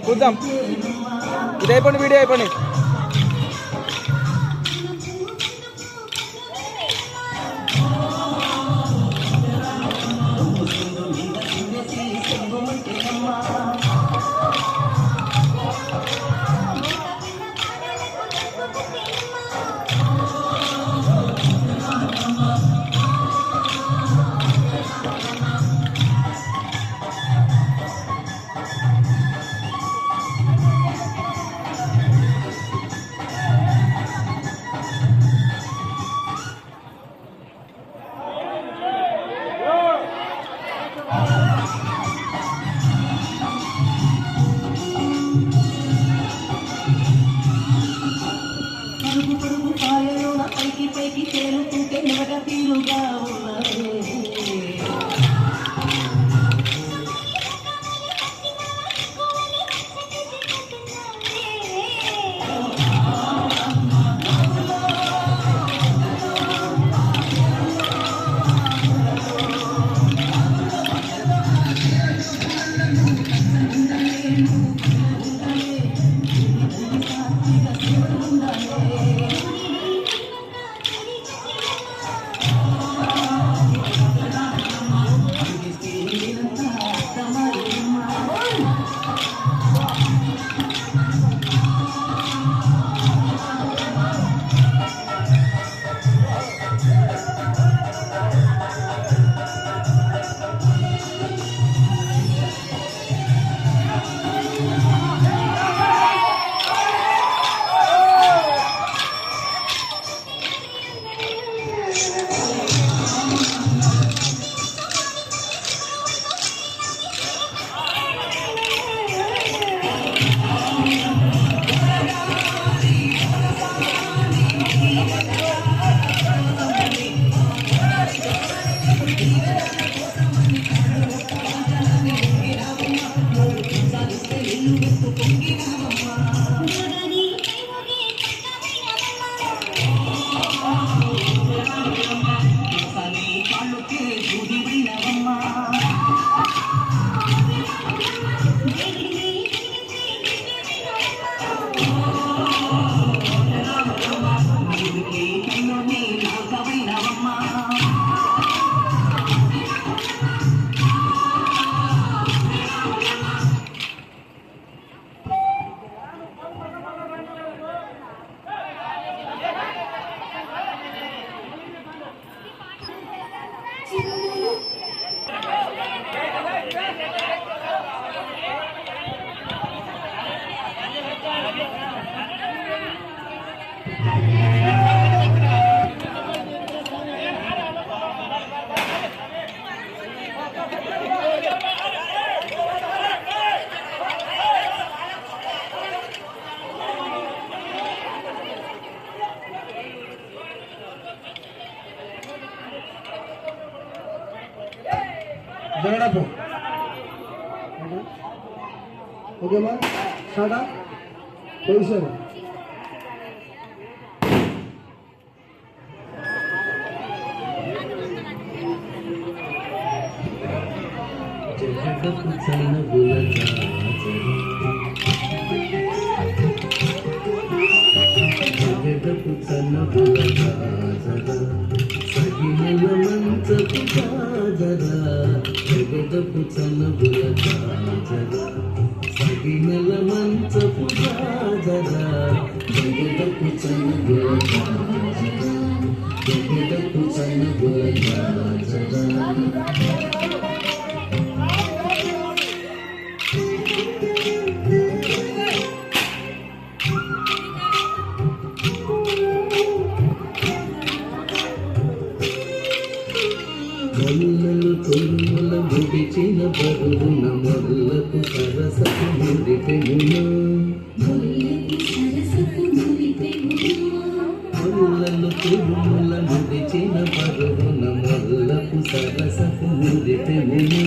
చూద్దాం. ఇది అయిపోయింది, వీడియో అయిపోయింది. పైకి తేలుతుంటే మొదట తీరుగా ఉన్నది. జగడపు ఓకేమా స్టార్టా పొజిషన్ జగడపు చల్లగులగా జగడపు చల్లగులగా సగినల మంచపు కాజరా జగడపు చల్లగుల కాజరా సగినల మంచపు కాజరా జగడపు చల్లగుల కాజరా జగడపు చనువుల జాజరా మొల్లలు తొమ్ముల ముడిచిన బరువున మొల్లకు సరసకు ముడిపెమును మొల్లలు తొమ్ముల ముడిచిన బరువున మొల్లకు సరసకు ముడిపెమును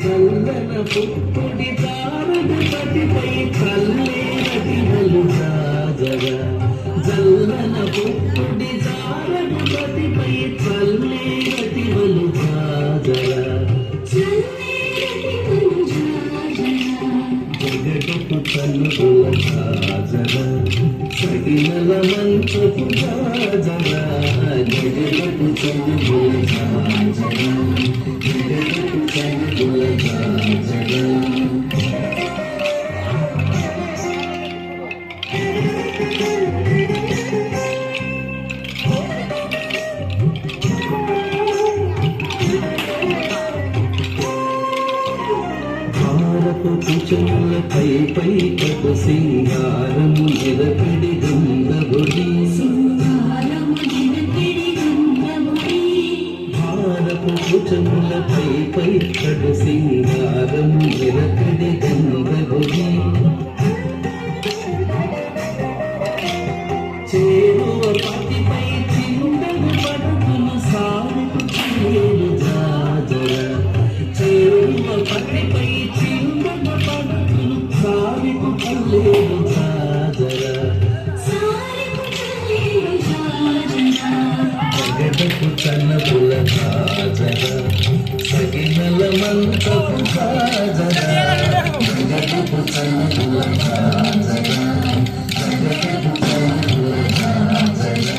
జల్లన పుట్టుడి దారుడు పటిపై కల్లేరటివలు రాజరా జల్లన పుట్టుడి దారుడు పటిపై కల్లేరటివలు రాజరా జగడపు చనువుల రాజరా సగినల మంచపు రాజరా జగడపు చనువుల రాజరా జగడపు చనువుల రాజరా భారపు కుచములపై పై కటు సింగారము నిలబడి గంగబొడి భారపు కుచములపై పై కటు సింగారము నిలబడి గంగబొడి చేరువ పతిపై చిందను పడుకును సాగుకు చేరు జాజరా చేరువ పతిపై చిందను పడుకును సాగుకు కల్లేరు జాజరా జగడపు చనువుల రాజరా సగినల మంతపు రాజరా జగడపు చనువుల రాజరా జగడపు చనువుల రాజరా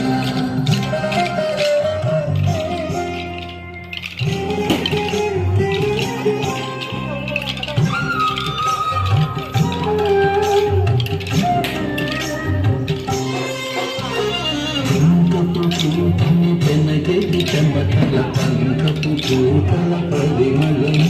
పెనగెడి చెమటల పంకపు పూతల పరిమళము